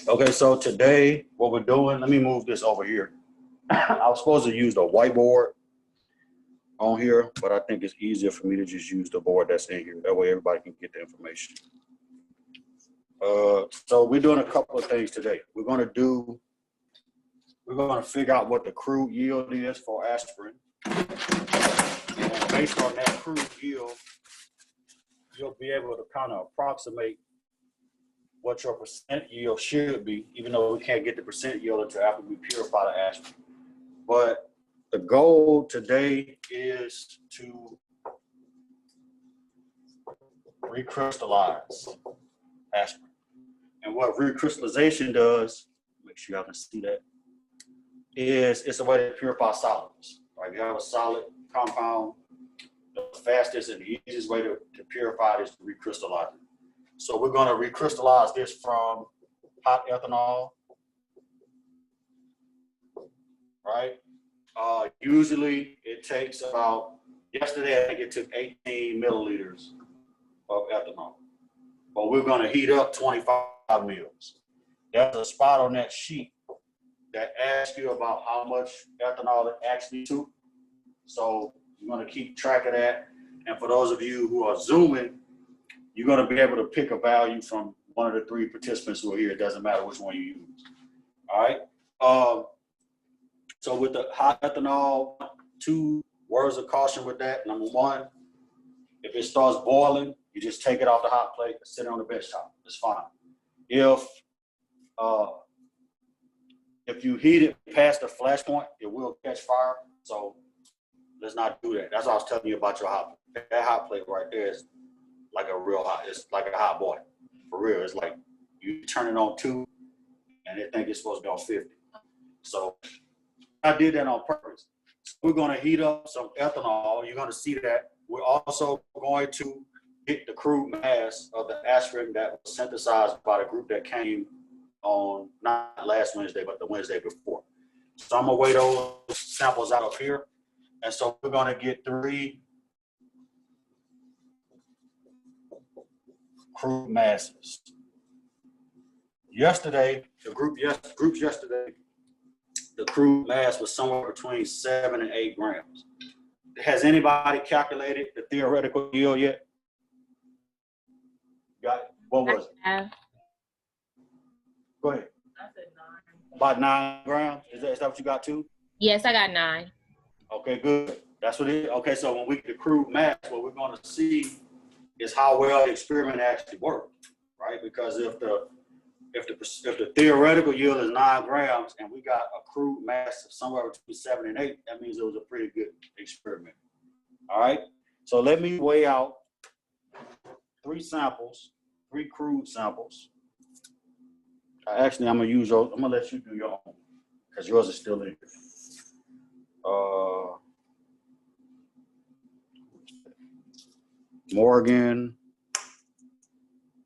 Okay, so today what we're doing, let me move this over here. I was supposed to use the whiteboard on here, but I think it's easier for me to just use the board that's in here. That way everybody can get the information. So we're doing a couple of things today. We're going to figure out what the crude yield is for aspirin. And based on that crude yield, you'll be able to kind of approximate what your percent yield should be, even though we can't get the percent yield until after we purify the aspirin. But the goal today is to recrystallize aspirin. And what recrystallization does, make sure y'all can see that, is it's a way to purify solids. Right? You have a solid compound, the fastest and the easiest way to purify it is to recrystallize it. So we're going to recrystallize this from hot ethanol, right? Usually it takes about, yesterday I think it took 18 milliliters of ethanol, but we're going to heat up 25 mils. There's a spot on that sheet that asks you about how much ethanol it actually took. So you're going to keep track of that. And for those of you who are Zooming, you're going to be able to pick a value from one of the three participants who are here. It doesn't matter which one you use. All right. So with the hot ethanol, 2 words of caution with that. Number one, if it starts boiling, you just take it off the hot plate and sit it on the bench top. It's fine. If you heat it past the flash point, it will catch fire. So let's not do that. That's what I was telling you about your hot plate. That hot plate right there is like a real hot. It's like a hot boy. For real. It's like you turn it on 2 and they think it's supposed to be on 50. So I did that on purpose. So we're going to heat up some ethanol. You're going to see that. We're also going to get the crude mass of the aspirin that was synthesized by the group that came on not last Wednesday, but the Wednesday before. So I'm going to weigh those samples out up here. And so we're going to get 3 crude masses. Yesterday, groups yesterday, the crude mass was somewhere between 7 and 8 grams. Has anybody calculated the theoretical yield yet? Got it? What was it? Go ahead. I said 9. About 9 grams? Is that what you got too? Yes, I got 9. Okay, good. That's what it is. Okay, so when we get the crude mass, what we're going to see is how well the experiment actually worked, right? Because if the theoretical yield is 9 grams and we got a crude mass of somewhere between 7 and 8, that means it was a pretty good experiment. All right. So let me weigh out 3 samples, 3 crude samples. Actually, I'm gonna let you do your own because yours is still in. Morgan,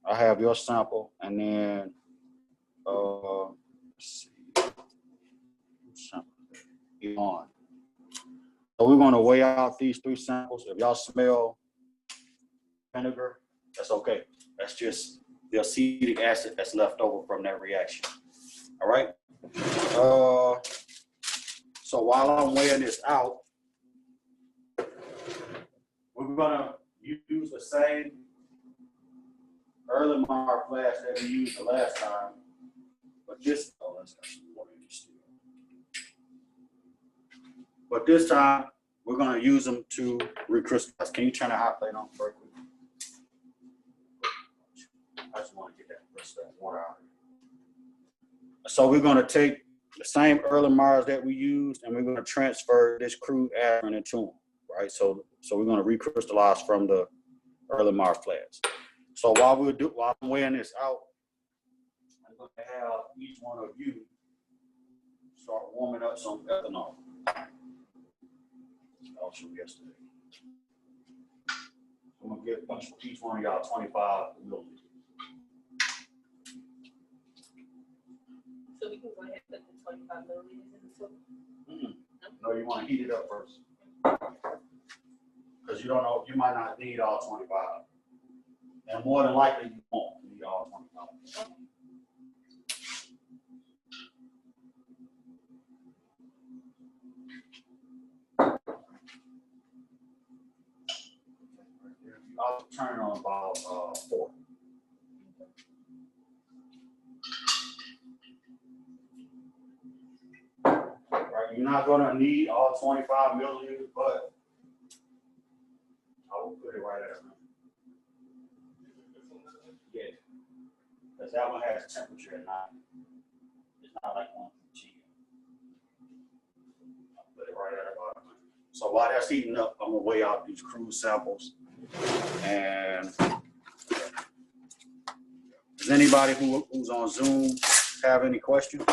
I have your sample, and then let's see, on. So we're going to weigh out these 3 samples. If y'all smell vinegar, that's okay. That's just the acetic acid that's left over from that reaction. All right. So while I'm weighing this out, we're going to use the same early Mar flash that we used the last time, but this, but this time we're going to use them to recrystallize. Can you turn the hot plate on very quick? I just want to get that rest of that water out of here. So we're going to take the same early Mars that we used, and we're going to transfer this crude aspirin into them, right? So we're going to recrystallize from the early Mars flash. So while I'm weighing this out, I'm going to have each one of you start warming up some ethanol. Also yesterday. I'm going to give each one of y'all 25 milliliters. So we can go ahead and put the 25 milliliters in the soup? No, you want to heat it up first. Because you don't know, you might not need all 25. And more than likely, you won't need all 25. turn on about 4. Right, you're not gonna need all 25 milliliters, but I will put it right at 100. Yeah, because that one has temperature at 9. It's not like one from CHEM. I'll put it right at about 100. So while that's heating up, I'm gonna weigh out these crude samples. And does anybody who's on Zoom have any questions?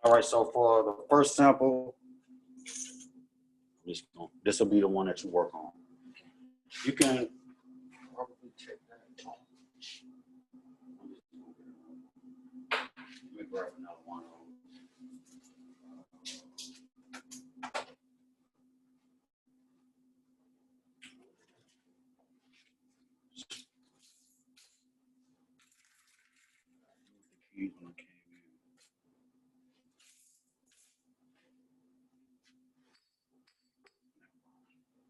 All right, so for the first sample, this will be the one that you work on. You can probably check that out. Let me grab another one.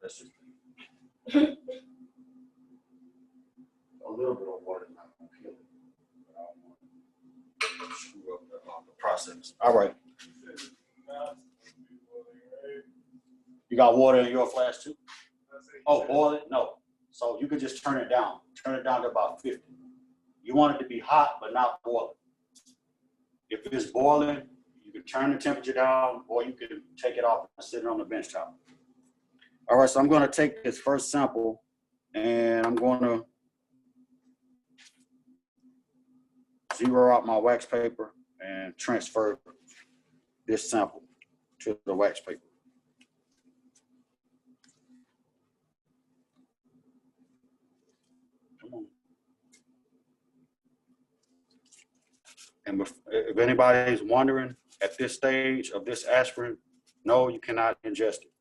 That's just a little bit of water, not gonna kill it. But I don't want to screw up the process. All right. You got water in your flask too? Oh, boil it? No. So you can just turn it down. Turn it down to about 50. You want it to be hot, but not boiling. If it's boiling, you can turn the temperature down, or you can take it off and sit it on the bench top. All right, so I'm going to take this first sample, and I'm going to zero out my wax paper and transfer this sample to the wax paper. Come on. And if anybody is wondering at this stage of this aspirin, no, you cannot ingest it.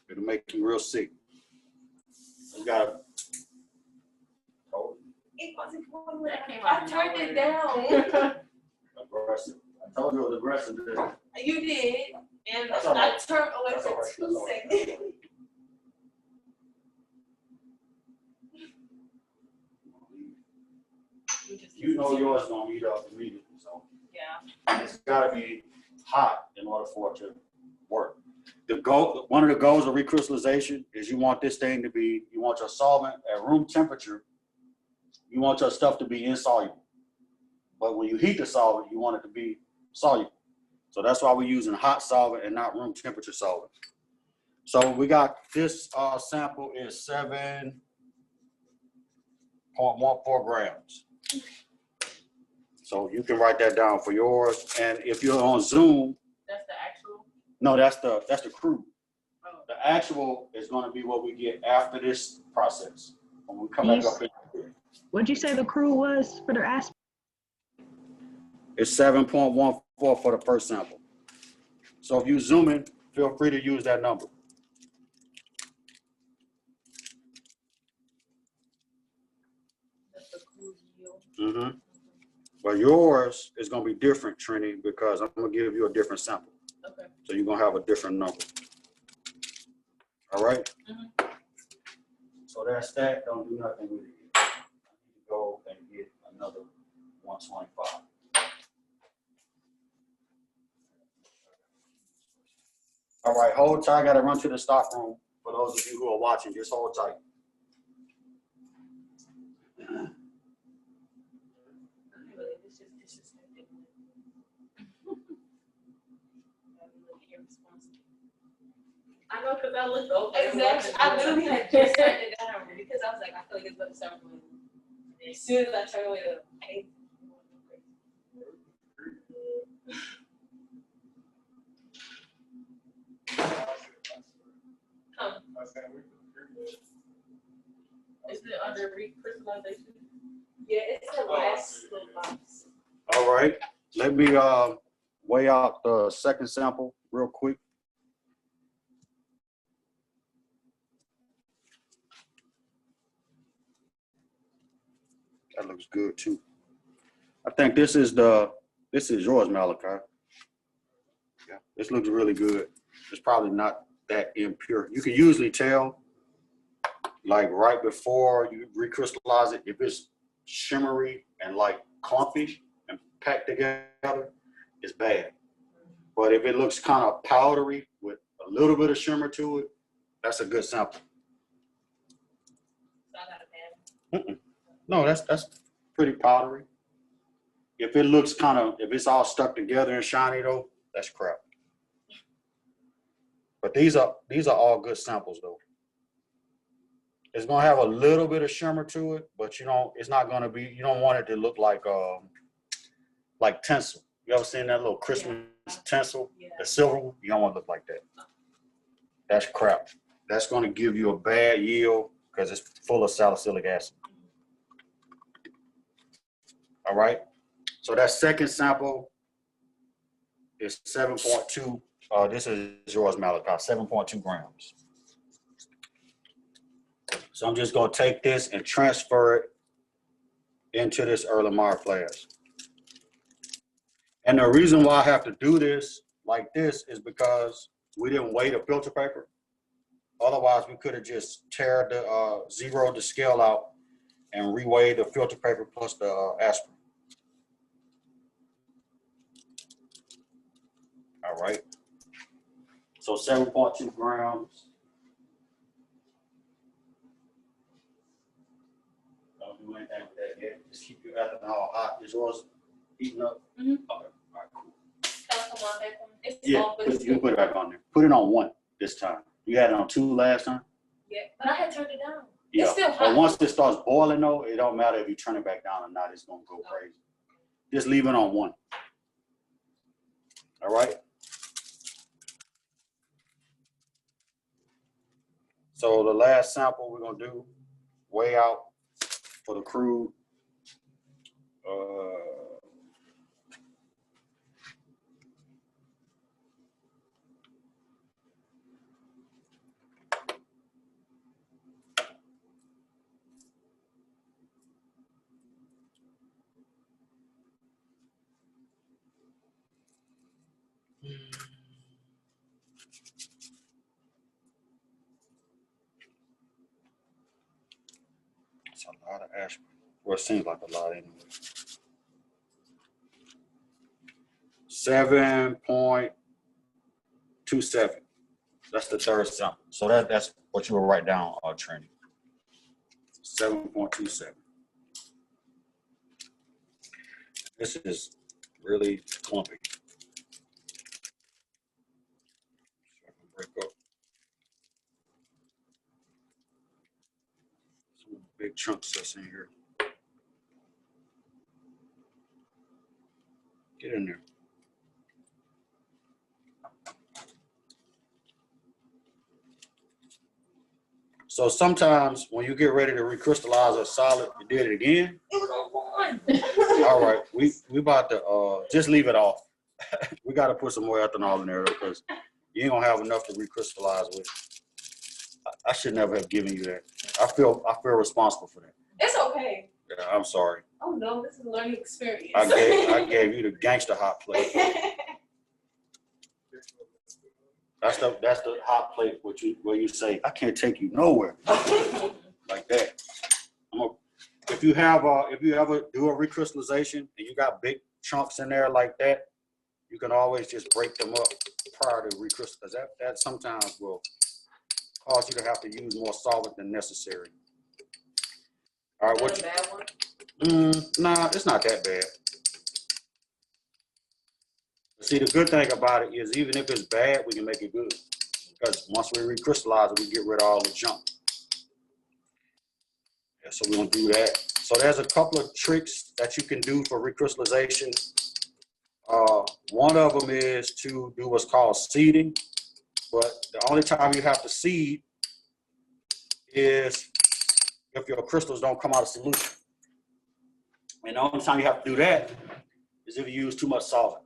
It'll make you real sick. You gotta. It wasn't going. I turned it down. Aggressive. I told you it was aggressive. You did, and right. I turned away for 2 seconds. You know yours is gonna heat up immediately, so. Yeah. And it's gotta be hot in order for it to work. One of the goals of recrystallization is you want this thing to be, you want your solvent at room temperature, you want your stuff to be insoluble. But when you heat the solvent, you want it to be soluble. So that's why we're using hot solvent and not room temperature solvent. So we got this sample is 7.14 grams. So you can write that down for yours. And if you're on Zoom, That's the actual? no, that's the crude. Oh. The actual is going to be what we get after this process. When we come back up here. What'd you say the crew was for their aspirin? It's 7.14 for the first sample. So if you zoom in, feel free to use that number. That's the crude yield. Mm-hmm. But yours is going to be different, Trini, because I'm going to give you a different sample. Okay. So you're going to have a different number. All right? Mm-hmm. So that's that. Don't do nothing with it. I need to go and get another 125. All right, hold tight. I got to run to the stock room. For those of you who are watching, just hold tight. I know, because I looked over. Exactly. I literally had just turned it down because I was like, I feel like it's about to start moving. As soon as I turn away, hey. Is it under recrystallization? Yeah, it's the last little box. All right, let me weigh out the second sample real quick. That looks good too. I think this is the This is yours, Malachi. Yeah, this looks really good. It's probably not that impure. You can usually tell, like right before you recrystallize it, if it's shimmery and like clumpy and packed together, it's bad. But if it looks kind of powdery with a little bit of shimmer to it, that's a good sample. So I got a pan. No, that's pretty powdery. If it looks kind of, if it's all stuck together and shiny though, that's crap. But these are all good samples though. It's gonna have a little bit of shimmer to it, but it's not gonna be, you don't want it to look like tinsel. You ever seen that little Christmas tinsel, Yeah. the silver one? You don't want to look like that. That's crap. That's gonna give you a bad yield because it's full of salicylic acid. All right. So that second sample is 7.2. This is yours, Malachi, 7.2 grams. So I'm just gonna take this and transfer it into this Erlenmeyer flask. And the reason why I have to do this like this is because we didn't weigh the filter paper. Otherwise, we could have just zeroed the scale out and reweighed the filter paper plus the aspirin. All right. So 7.2 grams. Don't do anything with that yet. Just keep your ethanol hot. Is yours heating up? Mhm. Okay. All right, cool. Can I come on back on? It's Yeah, off, but it's you can put it back on there. Put it on 1 this time. You had it on 2 last time? Yeah, but I had turned it down. Yeah. It's still hot. But once it starts boiling though, it don't matter if you turn it back down or not, it's gonna go crazy. Just leave it on 1. All right. So the last sample we're gonna do, weigh out for the crude. It's a lot of aspirin. Well, it seems like a lot anyway. 7.27. That's the third sample. So that's what you will write down, Trini. 7.27. This is really clumpy. So I can break up some big chunks that's in here. Get in there. So sometimes when you get ready to recrystallize a solid, you did it again. It was on 1. All right, we about to just leave it off. We got to put some more ethanol in there because you ain't gonna have enough to recrystallize with. I should never have given you that. I feel responsible for that. It's okay. Yeah, I'm sorry. Oh no, this is a learning experience. I gave you the gangster hot plate. That's the hot plate where you say I can't take you nowhere like that. If you ever do a recrystallization and you got big chunks in there like that, you can always just break them up prior to recrystallize. That sometimes will cause you to have to use more solvent than necessary. All right, Is that a bad one? Nah, it's not that bad. See, the good thing about it is even if it's bad, we can make it good. Because once we recrystallize it, we get rid of all the junk. Yeah, so we're gonna do that. So there's a couple of tricks that you can do for recrystallization. One of them is to do what's called seeding. But the only time you have to seed is if your crystals don't come out of solution. And the only time you have to do that is if you use too much solvent,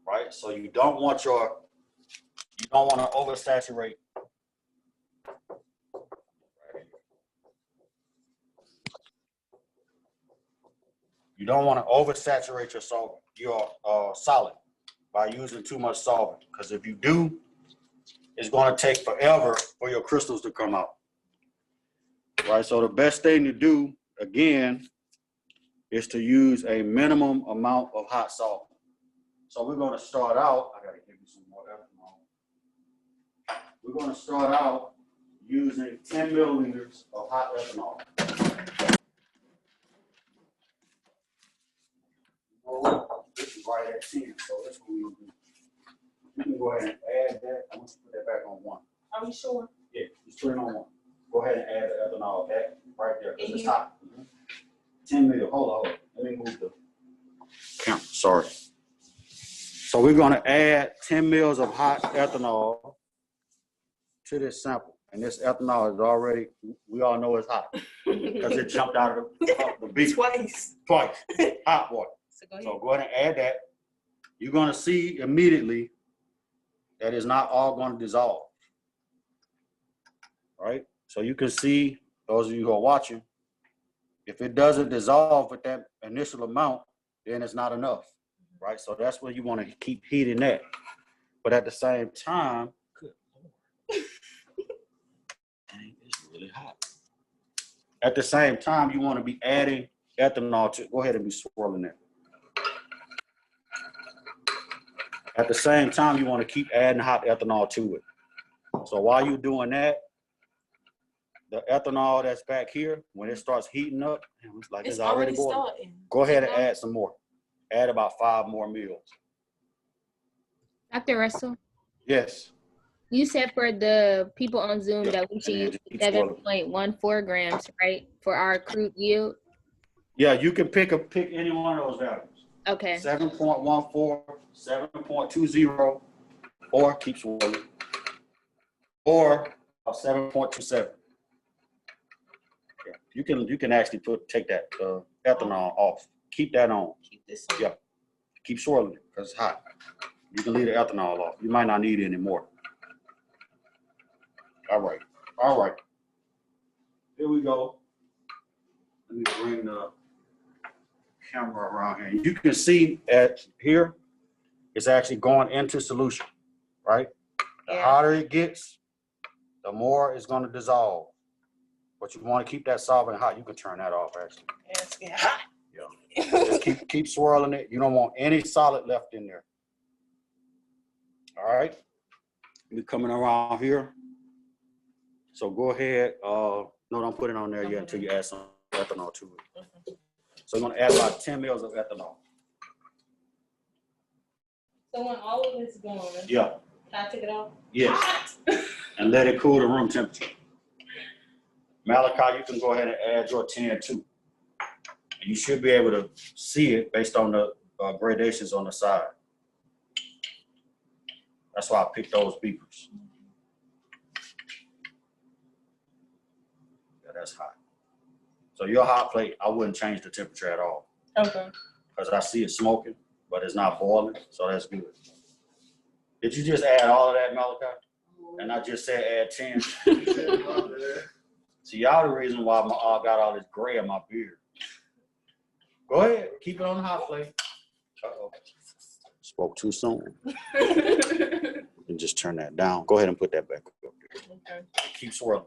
right? So you don't want to oversaturate. You don't want to oversaturate your solvent. your solid by using too much solvent. Because if you do, it's going to take forever for your crystals to come out. Right, so the best thing to do, again, is to use a minimum amount of hot solvent. So we're going to start out, I got to give you some more ethanol. We're going to start out using 10 milliliters of hot ethanol. Well, this is right at 10, so that's what we're going to do. You can go ahead and add that. I'm going to put that back on 1. Are we sure? Yeah, just put it on 1. Go ahead and add the ethanol back right there because it's hot. 10 milliliters. Hold on. Let me move the camera. Sorry. So we're going to add 10 mils of hot ethanol to this sample. And this ethanol is already, we all know it's hot because it jumped out of the beaker. Twice. Hot water. So go ahead and add that. You're going to see immediately that it's not all going to dissolve. Right? So you can see, those of you who are watching, if it doesn't dissolve with that initial amount, then it's not enough. Right? So that's where you want to keep heating that. But at the same time, good Lord. Dang, it's really hot. At the same time, you want to be adding ethanol to, go ahead and be swirling that. At the same time, you want to keep adding hot ethanol to it. So while you're doing that, the ethanol that's back here, when it starts heating up, it's like it's already boiling. Go ahead and add some more. Add about 5 more mils. Dr. Russell, Yes. you said for the people on Zoom that we should use keep swirling. 7.14 grams, right, for our crude yield? Yeah, you can pick any one of those values. Okay. 7.14, 7.20, or keep swirling, or 7.27. Yeah, you can actually take that ethanol off. Keep that on. Keep this on. Yeah. Keep swirling it because it's hot. You can leave the ethanol off. You might not need it anymore. All right. All right. Here we go. Let me bring the camera around here. You can see at here, it's actually going into solution, right? The hotter it gets, the more it's going to dissolve. But you want to keep that solvent hot. You can turn that off, actually. Yeah, it's getting hot. Yeah. Just keep swirling it. You don't want any solid left in there. All right. We're coming around here. So go ahead. No, don't put it on there yet until you add some ethanol to it. So you're going to add about 10 mils of ethanol. So when all of this is going, Yeah. can I take it off? Yes. And let it cool to room temperature. Malachi, you can go ahead and add your 10 too. You should be able to see it based on the gradations on the side. That's why I picked those beepers. Yeah, that's hot. So your hot plate, I wouldn't change the temperature at all. Okay. Because I see it smoking, but it's not boiling, so that's good. Did you just add all of that, Malachi? And I just said add 10? See, y'all the reason why I got all this gray in my beard. Go ahead, keep it on the hot plate. Uh-oh. Spoke too soon. And just turn that down. Go ahead and put that back up there. Okay. Keep swirling.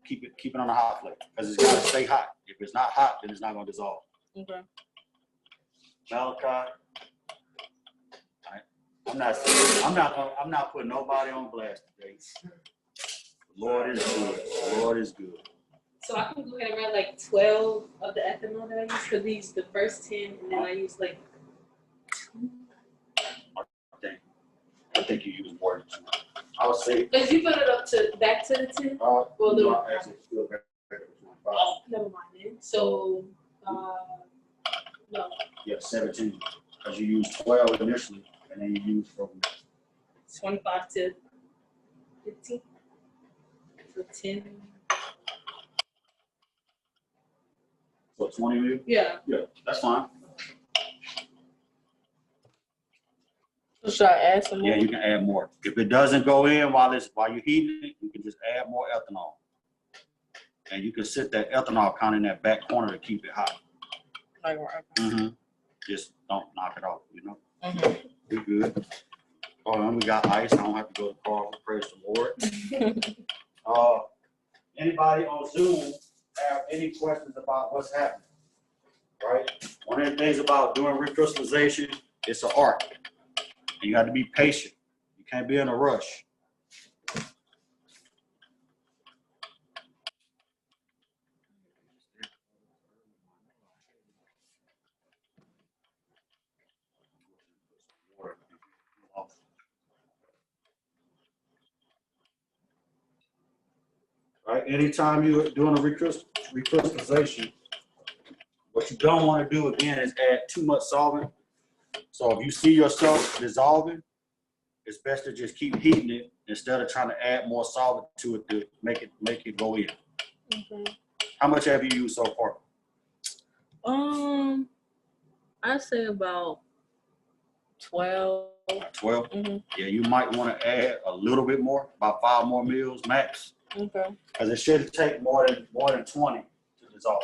Keep it on the hot plate because it's gotta stay hot. If it's not hot, then it's not gonna dissolve. Okay. Malachi, I'm not putting nobody on blast today. The Lord is good. The Lord is good. So I can go ahead and add like 12 of the ethanol that I use for these, the first 10, and then I use like 2. I think you use more than 2. I would say. Because you put it up to back to the 10. Well, no, actually, still back to 25. Oh, never mind then. So, no. Yeah, 17. Because you use 12 initially, and then you use from 25 to 15. So 10. So 20 mil? Yeah. Yeah, that's fine. So should I add some more? Yeah, you can add more. If it doesn't go in while you're heating it, you can just add more ethanol. And you can sit that ethanol kind of in that back corner to keep it hot. Like, right. Mm-hmm. Just don't knock it off, you know? Mhm. We good. Oh, and we got ice. I don't have to go to the car. Praise the Lord. Anybody on Zoom have any questions about what's happening? Right? One of the things about doing recrystallization, it's an art. You got to be patient. You can't be in a rush. Right? Anytime you're doing a recrystallization, what you don't want to do again is add too much solvent. So if you see yourself dissolving, it's best to just keep heating it instead of trying to add more solvent to it to make it go in. Okay. How much have you used so far? I'd say about 12. 12? Mm-hmm. Yeah, you might want to add a little bit more, about 5 more mils max. Okay. Because it shouldn't take more than 20 to dissolve.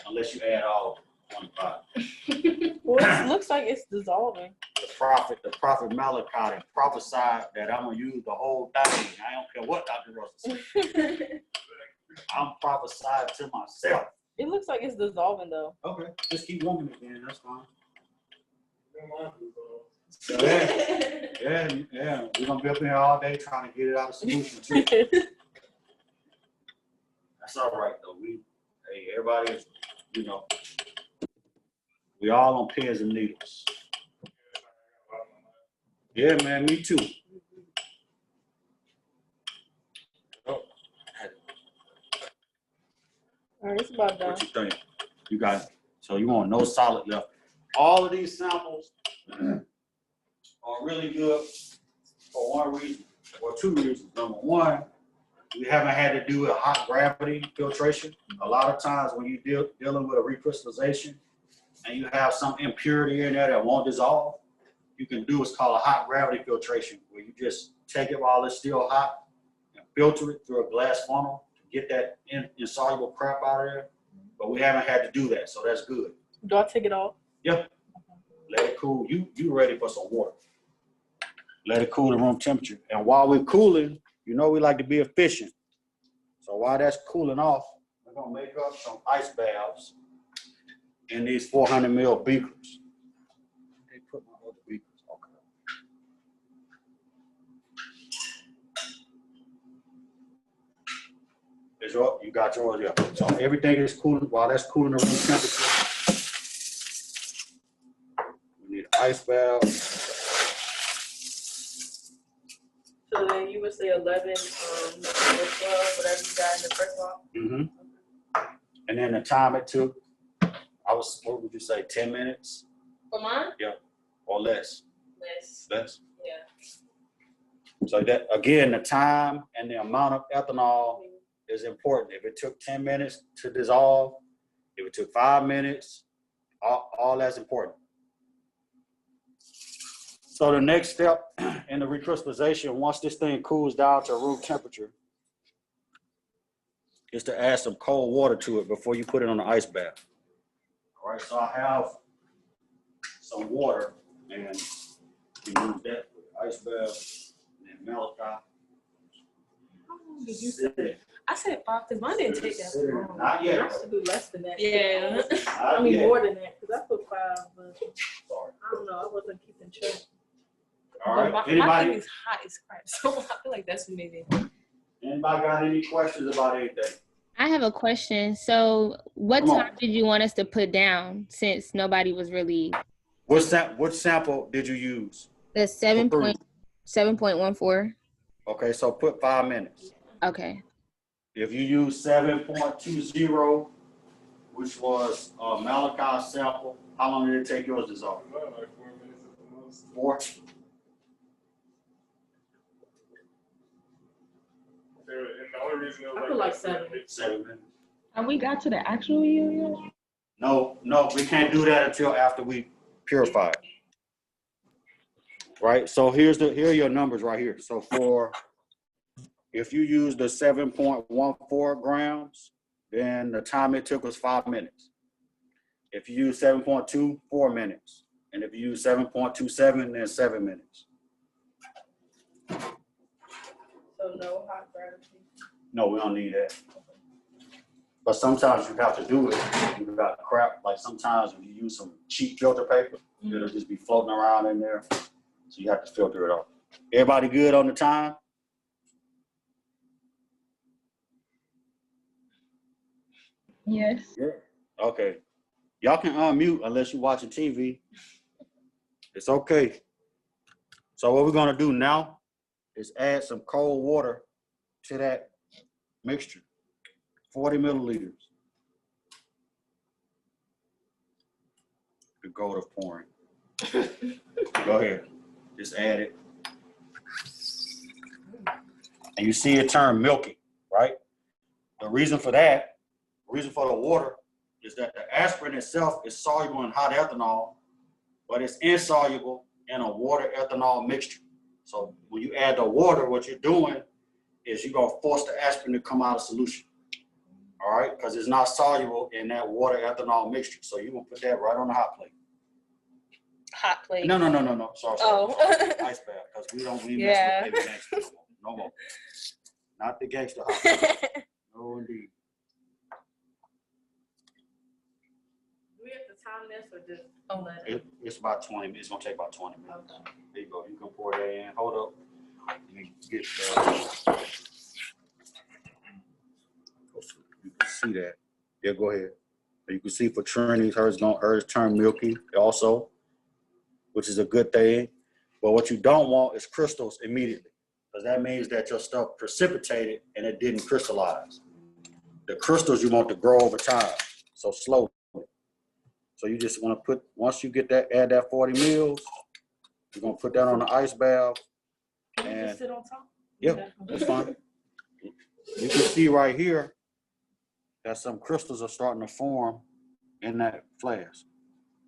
Unless you add all 25. Well, it looks like it's dissolving. The prophet Malachi prophesied that I'm gonna use the whole thing. I don't care what Dr. Russell said. I'm prophesying to myself. It looks like it's dissolving though. Okay, just keep warming it then, that's fine. Yeah. We're gonna be up in here all day trying to get it out of solution too. That's all right though. Everybody is, you know, we all on pins and needles. Yeah, man, me too. All right, it's about done. What you think? You got it. So you want no solid left. All of these samples are really good for one reason, or two reasons. Number one, we haven't had to do a hot gravity filtration. A lot of times when you're dealing with a recrystallization and you have some impurity in there that won't dissolve, you can do what's called a hot gravity filtration, where you just take it while it's still hot and filter it through a glass funnel to get that insoluble crap out of there. But we haven't had to do that, so that's good. Do I take it off? Yep. Let it cool. You ready for some water. Let it cool to room temperature. And while we're cooling, you know we like to be efficient. So while that's cooling off, we're gonna make up some ice baths in these 400 ml beakers. They put my other beakers. Okay. You got yours, yeah. So everything is cooling. While that's cooling to room temperature, we need an ice bath. So then you would say 11 or 12, whatever you got in the first one. Mm-hmm. And then the time it took, what would you say, 10 minutes? For mine? Yeah, or less. Less. Yeah. So that, again, the time and the amount of ethanol is important. If it took 10 minutes to dissolve, if it took 5 minutes, all that's important. So the next step in the recrystallization, once this thing cools down to room temperature, is to add some cold water to it before you put it on the ice bath. All right, so I have some water, and you use that for the ice bath, and then Malachi. How long did you say? I said 5 because mine didn't take that long. Not yet. I should do less than that. Yeah. I mean, more than that because I put 5, but Sorry. I don't know. I wasn't keeping track. All right. My Anybody? thing is hot as crap, so I feel like that's maybe. Anybody got any questions about anything? I have a question. So what Come on. time did you want us to put down since nobody was really What sample did you use? the 7.14? Okay, so put 5 minutes. Okay. If you use 7.20, which was Malachi's sample, how long did it take yours to dissolve? Like 4 minutes at the most. 4? And the only reason it was I feel like 7. 7 minutes. Have we got to the actual yield yet? No, we can't do that until after we purify it. Right, so here are your numbers right here. So if you use the 7.14 grams, then the time it took was 5 minutes. If you use 7.2, 4 minutes. And if you use 7.27, then 7 minutes. So no hot gravity. No, we don't need that. But sometimes you have to do it. You got crap. Like sometimes if you use some cheap filter paper, it'll just be floating around in there. So you have to filter it off. Everybody good on the time? Yes. Yeah. Okay. Y'all can unmute unless you're watching TV. It's okay. So what we're gonna do now is add some cold water to that mixture. 40 milliliters. The goal of pouring. Go ahead. Just add it. And you see it turn milky, right? The reason for that, the reason for the water is that the aspirin itself is soluble in hot ethanol, but it's insoluble in a water ethanol mixture. So when you add the water, what you're doing is you're gonna force the aspirin to come out of solution. All right, because it's not soluble in that water ethanol mixture. So you're gonna put that right on the hot plate. Hot plate. No. Sorry. Oh. Ice bath, because we Yeah. mess with baby gangster no more. Not the gangster hot plate. No, indeed. Do we have to time this or just let it? It's about 20 minutes. It's gonna take about 20 minutes. There you go. You can pour that in. Hold up. Let me get you can see that. Yeah, go ahead. You can see for Trinity's, hers turn milky also, which is a good thing. But what you don't want is crystals immediately, because that means that your stuff precipitated and it didn't crystallize. The crystals you want to grow over time, so slowly. So you just want to put, once you get that, add that 40 mils, you're gonna put that on the ice bath. And Just sit on top? yeah, that's fine. You can see right here that some crystals are starting to form in that flask.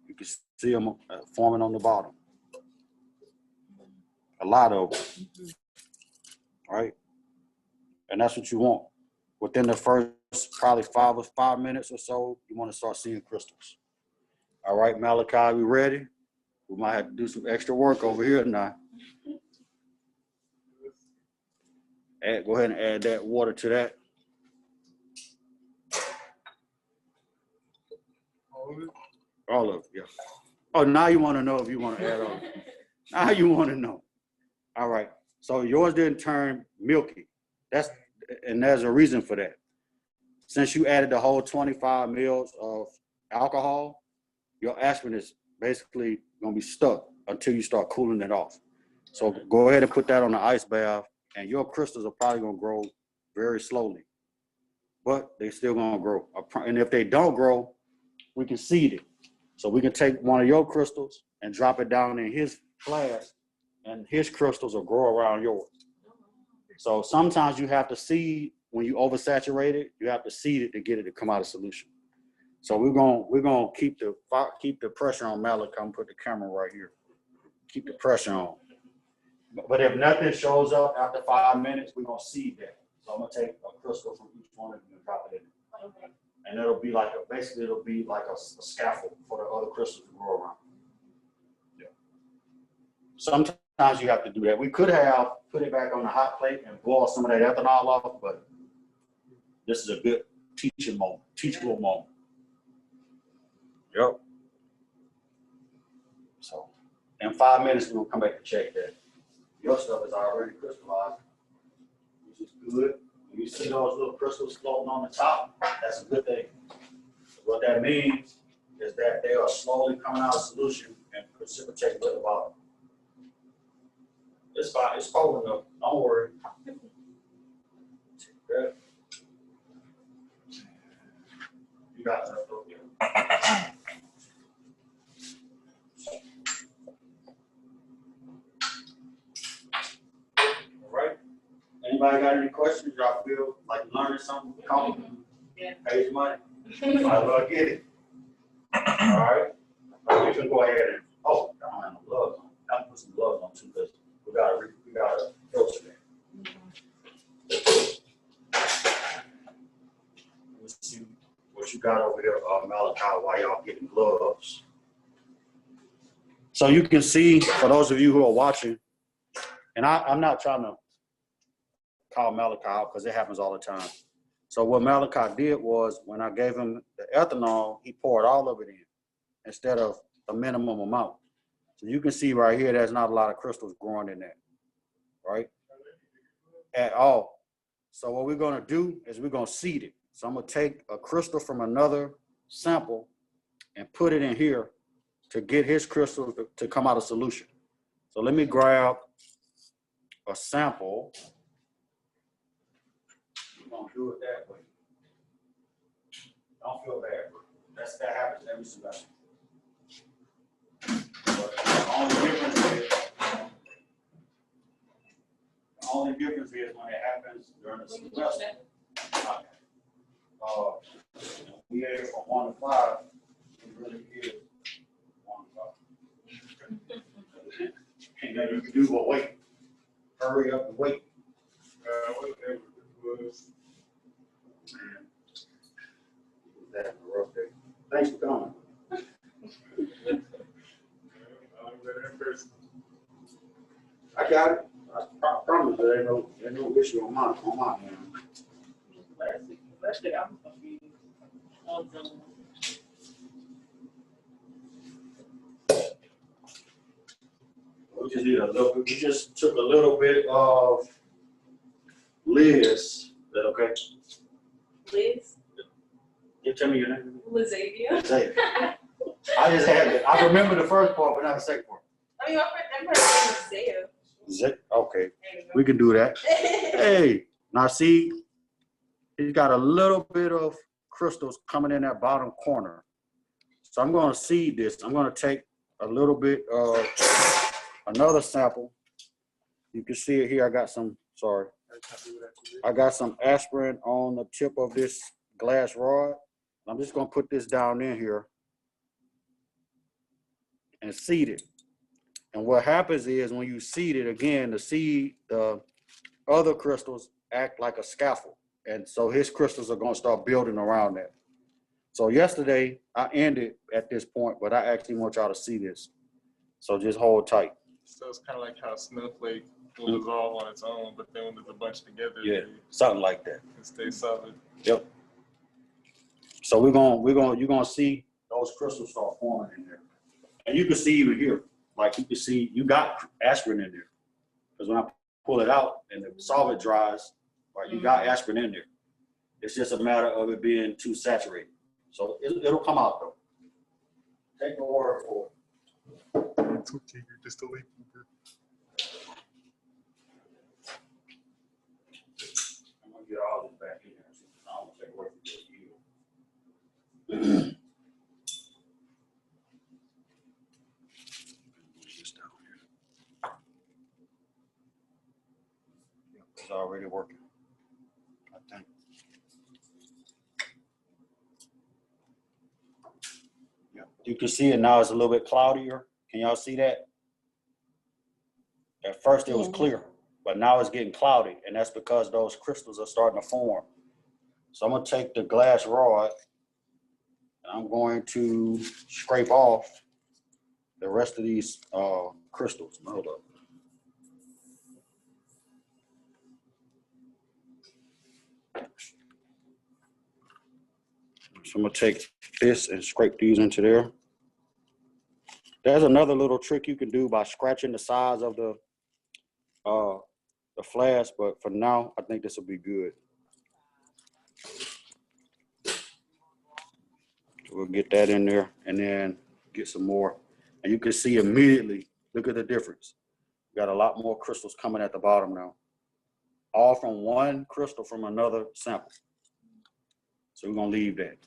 You can see them forming on the bottom. A lot of them, right? And that's what you want. Within the first probably 5 minutes or so, you want to start seeing crystals. All right, Malachi, we ready? We might have to do some extra work over here now. Go ahead and add that water to that. All of it, yeah. Oh, now you want to know if you want to add on. Now you want to know. All right. So yours didn't turn milky. And there's a reason for that. Since you added the whole 25 mils of alcohol, your aspirin is basically going to be stuck until you start cooling it off. So go ahead and put that on the ice bath, and your crystals are probably going to grow very slowly, but they still going to grow. And if they don't grow, we can seed it. So we can take one of your crystals and drop it down in his flask, and his crystals will grow around yours. So sometimes you have to seed, when you oversaturate it, you have to seed it to get it to come out of solution. So we're gonna keep the pressure on Malachi. I'm put the camera right here. Keep the pressure on. But if nothing shows up after 5 minutes, we're gonna seed that. So I'm gonna take a crystal from each one of you and drop it in. Okay. And it'll be like a scaffold for the other crystals to grow around. Yeah. Sometimes you have to do that. We could have put it back on the hot plate and boil some of that ethanol off, but this is a good teachable moment. Yep. So in 5 minutes, we'll come back to check that. Your stuff is already crystallized, which is good. When you see those little crystals floating on the top, that's a good thing. What that means is that they are slowly coming out of solution and precipitating to the bottom. It's fine. It's cold enough. Don't worry. Good. You got enough over here. All right. Anybody got any questions? Y'all feel like learning something? Yeah. Pay your money. Might as well get it. All right. We can go ahead and, I don't have no gloves on. I have to put some gloves on too, because we gotta filter that. Let's see what you you got over here, Malachi, while y'all getting gloves. So you can see, for those of you who are watching, and I'm not trying to call Malachi out because it happens all the time. So what Malachi did was when I gave him the ethanol, he poured all of it in instead of a minimum amount. So you can see right here, there's not a lot of crystals growing in there, right? At all. So what we're gonna do is we're gonna seed it. So I'm gonna take a crystal from another sample and put it in here to get his crystal to come out of solution. So let me grab a sample. We're gonna do it that way. Don't feel bad, bro. That happens every single time. But the only difference is when it happens during the semester. We are from 1 to 5. It really is 1 to 5. And then you can do but wait. Hurry up and wait. Whatever it was. That was a rough day. Thanks for coming. I'll be there in person. I got it. I promise there ain't no issue on my end. Last day I'm gonna be on Zoom. We just took a little bit of Liz. Is that okay? Liz, You tell me your name. Lizavia. Say it. I just had it. I remember the first part, but not the second part. I mean, my first name is Is it? Okay. Zaya. We can do that. Hey, now see, he's got a little bit of crystals coming in that bottom corner. So I'm going to seed this. I'm going to take a little bit of another sample. You can see it here. I got some aspirin on the tip of this glass rod. I'm just going to put this down in here and seed it. And what happens is when you seed it, again, the other crystals act like a scaffold. And so his crystals are going to start building around that. So yesterday, I ended at this point, but I actually want y'all to see this. So just hold tight. So it's kind of like how Snowflake will dissolve on its own, but then when there's a bunch together, Yeah, something like that. it stays solid. Yep. So you're gonna see those crystals start forming in there. And you can see even here, like you can see, you got aspirin in there. Because when I pull it out and the solvent dries, right, you got aspirin in there. It's just a matter of it being too saturated. So it'll come out though. Take the word for it. It's okay, you're just a late blooper. I'm gonna get all this back in there. So I don't take away from you. It's already working, I think. Yeah, you can see it now. It's a little bit cloudier. Can y'all see that? At first it was clear, but now it's getting cloudy, and that's because those crystals are starting to form. So I'm gonna take the glass rod and I'm going to scrape off the rest of these crystals. Hold up. So I'm gonna take this and scrape these into there. There's another little trick you can do by scratching the sides of the flask, but for now, I think this will be good. We'll get that in there and then get some more. And you can see immediately, look at the difference. We got a lot more crystals coming at the bottom now. All from one crystal from another sample. So we're gonna leave that.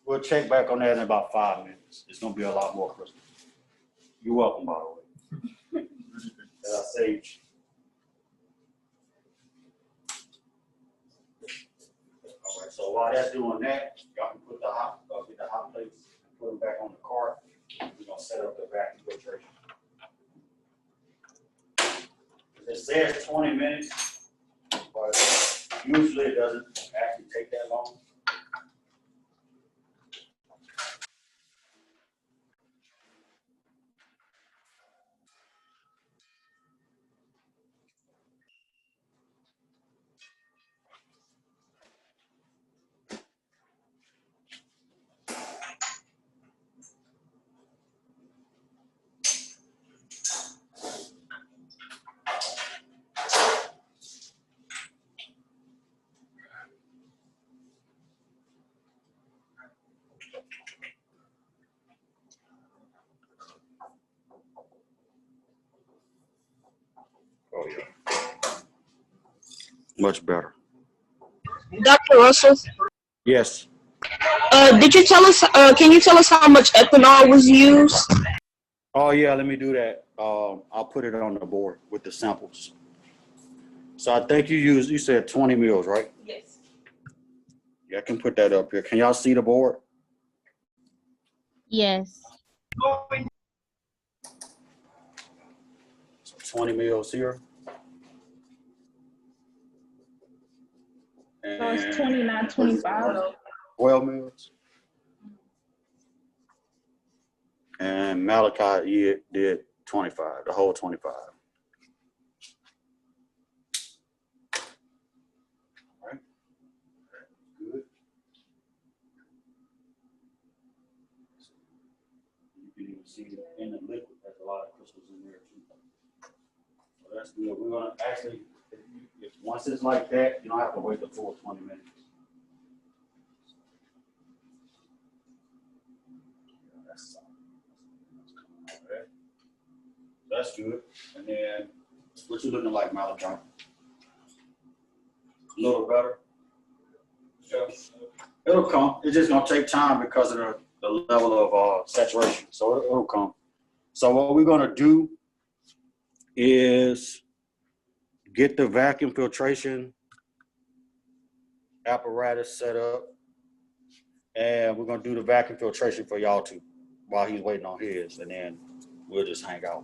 We'll check back on that in about 5 minutes. It's gonna be a lot more crystals. You're welcome, by the way. Sage. All right, so while that's doing that, y'all can put get the hot plates and put them back on the cart. We're gonna set up the vacuum filtration. It says 20 minutes, but usually it doesn't actually take that long. Much better. Dr. Russell, Yes. did you tell us, can you tell us how much ethanol was used? Oh yeah, let me do that. I'll put it on the board with the samples. So I think you said 20 mils, right? Yes. Yeah, I can put that up here. Can y'all see the board? Yes. So 20 mils here. So it's And 20, not 25. 12 mils. And Malachi did 25, the whole 25. All right. Good. You can even see in the liquid, there's a lot of crystals in there too. So that's good. We're gonna actually, if once it's like that, you don't have to wait the full 20 minutes. Yeah, that's solid. Okay. That's good. And then, what you looking like, Malachi? A little better? Yeah. It'll come. It's just gonna take time because of the level of saturation. So it'll come. So what we're gonna do is get the vacuum filtration apparatus set up, and we're gonna do the vacuum filtration for y'all too, while he's waiting on his, and then we'll just hang out.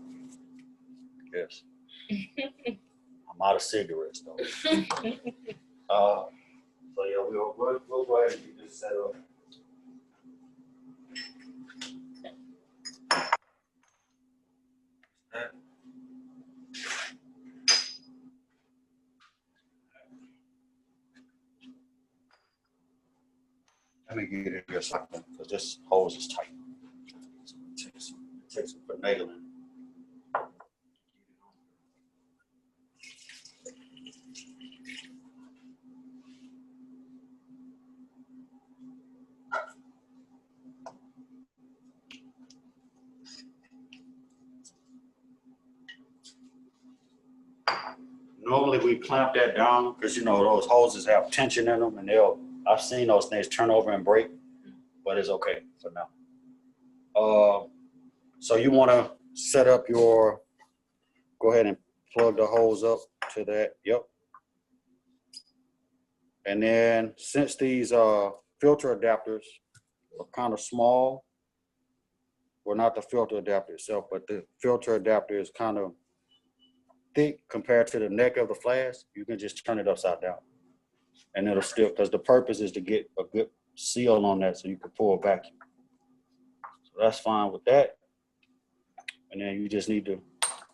Yes. I'm out of cigarettes though. So yeah, we'll go ahead and get this set up. Let me get it here a second, because this hose is tight. So it takes some finagling. Normally we clamp that down because you know those hoses have tension in them, and I've seen those things turn over and break, but it's okay for now. So you want to set up go ahead and plug the hose up to that. Yep. And then since these filter adapters are kind of small, well, not the filter adapter itself, but the filter adapter is kind of thick compared to the neck of the flask, you can just turn it upside down. And it'll still, because the purpose is to get a good seal on that so you can pour a vacuum. So that's fine with that. And then you just need to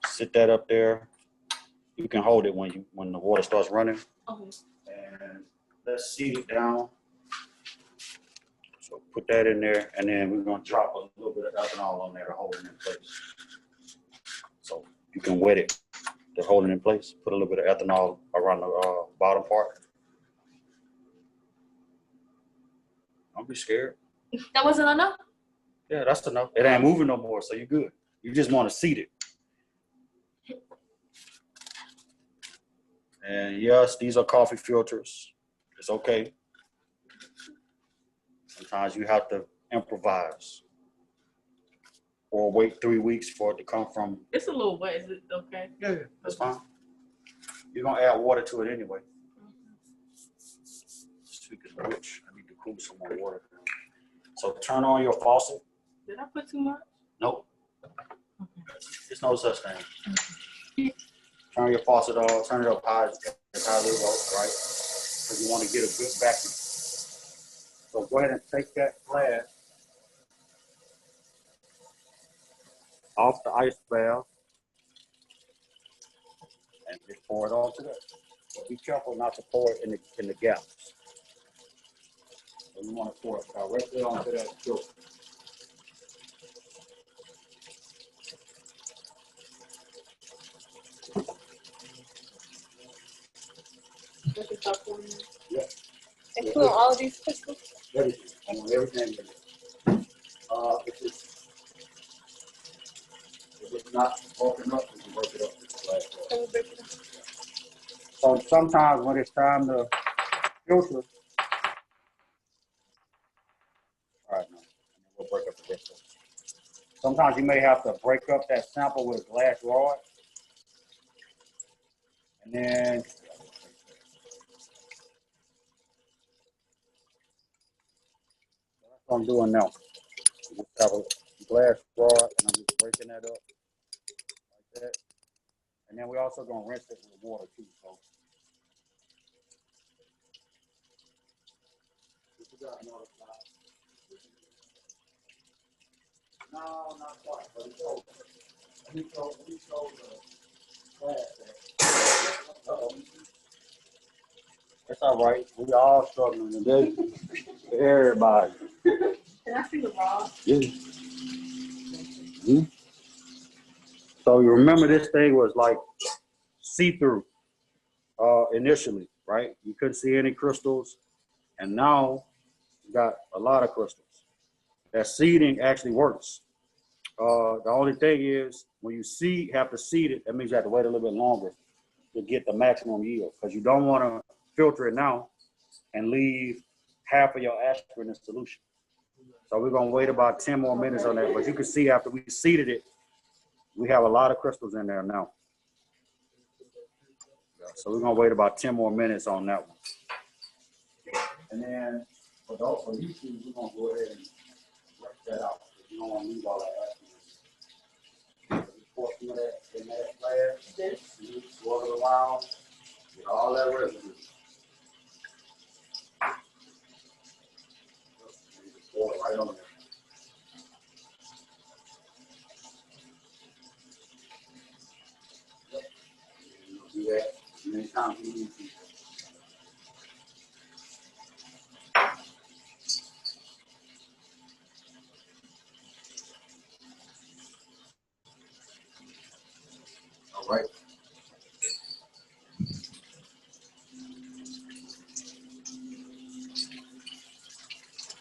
sit that up there. You can hold it when the water starts running. Okay. And let's seat it down. So put that in there, and then we're gonna drop a little bit of ethanol on there to hold it in place. So you can wet it to hold it in place. Put a little bit of ethanol around the bottom part. Don't be scared. That wasn't enough? Yeah, that's enough. It ain't moving no more, so you're good. You just want to seat it. And yes, these are coffee filters. It's okay. Sometimes you have to improvise or wait 3 weeks for it to come from. It's a little wet, is it okay? Yeah, that's fine. You're gonna add water to it anyway. Speaking of which, I need to cool some more water. So turn on your faucet. Did I put too much? Nope. There's no such thing. Turn your faucet on, turn it up high as high as it goes, right? Because you want to get a good vacuum. So go ahead and take that flask off the ice valve and just pour it onto that. But be careful not to pour it in the gaps. So you want to pour it directly onto that filter. I can stop pouring it. Yeah. Include all of these crystals? Everything. I want everything in there. If it's not broken up, we can work it up. Can we break it up? So sometimes when it's time to filter, all right, no, we'll break up the rest of it. Sometimes you may have to break up that sample with a glass rod. And then that's what I'm doing now. Just have a glass rod and I'm just breaking that up like that. And then we're also gonna rinse it with water too. So no, not quite, but it's over. Let me show the glass there. Uh-oh. That's all right. We all struggling today. Everybody. Can I see the raw? Yeah. Mhm. So you remember this thing was like see-through initially, right? You couldn't see any crystals, and now you got a lot of crystals. That seeding actually works. The only thing is when you have to seed it, that means you have to wait a little bit longer to get the maximum yield because you don't want to filter it now and leave half of your aspirin in solution. So we're gonna wait about 10 more minutes on that. But you can see after we seeded it, we have a lot of crystals in there now. So we're gonna wait about 10 more minutes on that one. And then for YouTube, we're gonna go ahead and work that out. You don't want to leave all that aspirin. Pour some of that in that glass, swirl it around, get all that residue. Pour it right on there. Do that as many times as you need to. All right.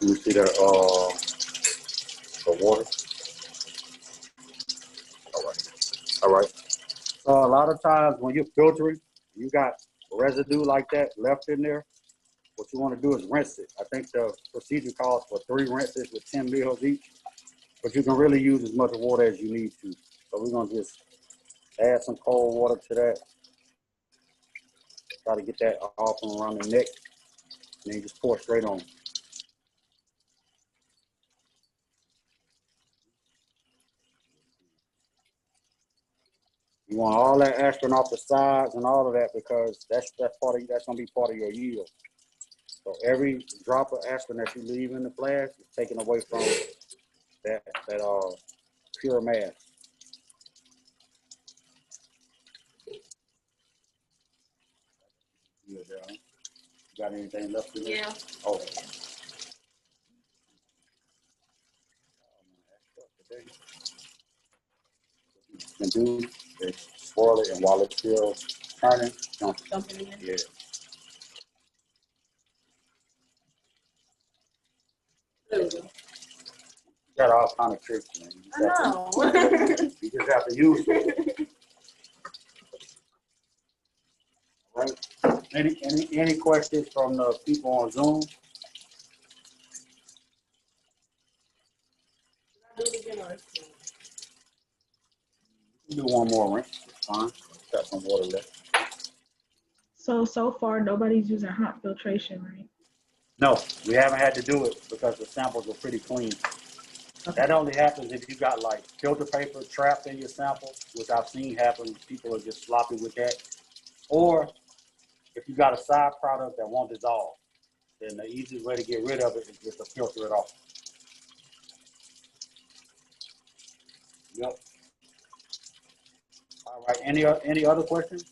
You see that the water. All right. All right. So a lot of times when you're filtering, you got residue like that left in there. What you want to do is rinse it. I think the procedure calls for 3 rinses with 10 mils each, but you can really use as much water as you need to. So we're gonna just add some cold water to that. Try to get that off and around the neck, and then you just pour straight on. You want all that aspirin off the sides and all of that because that's gonna be part of your yield. So every drop of aspirin that you leave in the flask is taken away from that pure mass. You got anything left in there? Yeah. Oh. You can do is swirl it, and while it's still turning, dump Dumping it in. Yeah. There we go. You got all kind of tricks, man. I know. You just have to use it. Right? Any questions from the people on Zoom? Do it again or You do one more rinse. It's fine. Got some water left. So far, nobody's using hot filtration, right? No, we haven't had to do it because the samples were pretty clean. Okay. That only happens if you got like filter paper trapped in your sample, which I've seen happen. People are just sloppy with that. Or if you got a side product that won't dissolve, then the easiest way to get rid of it is just to filter it off. Yep. All right. Any other questions?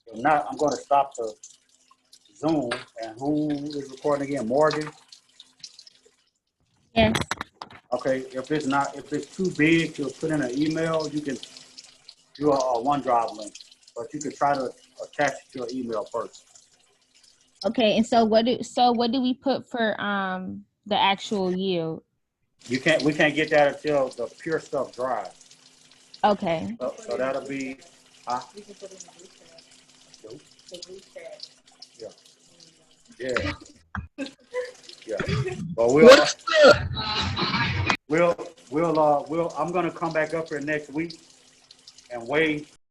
If not, I'm going to stop the Zoom. And who is recording again? Morgan? Yes. Okay. If it's too big to put in an email, you can do a OneDrive link, but you could try to attach it to an email first. Okay. And so what do we put for the actual yield? We can't get that until the pure stuff dries. Okay. So that'll be, we can put it in the group chat. recap. Yeah. Yeah. But I'm gonna come back up here next week and weigh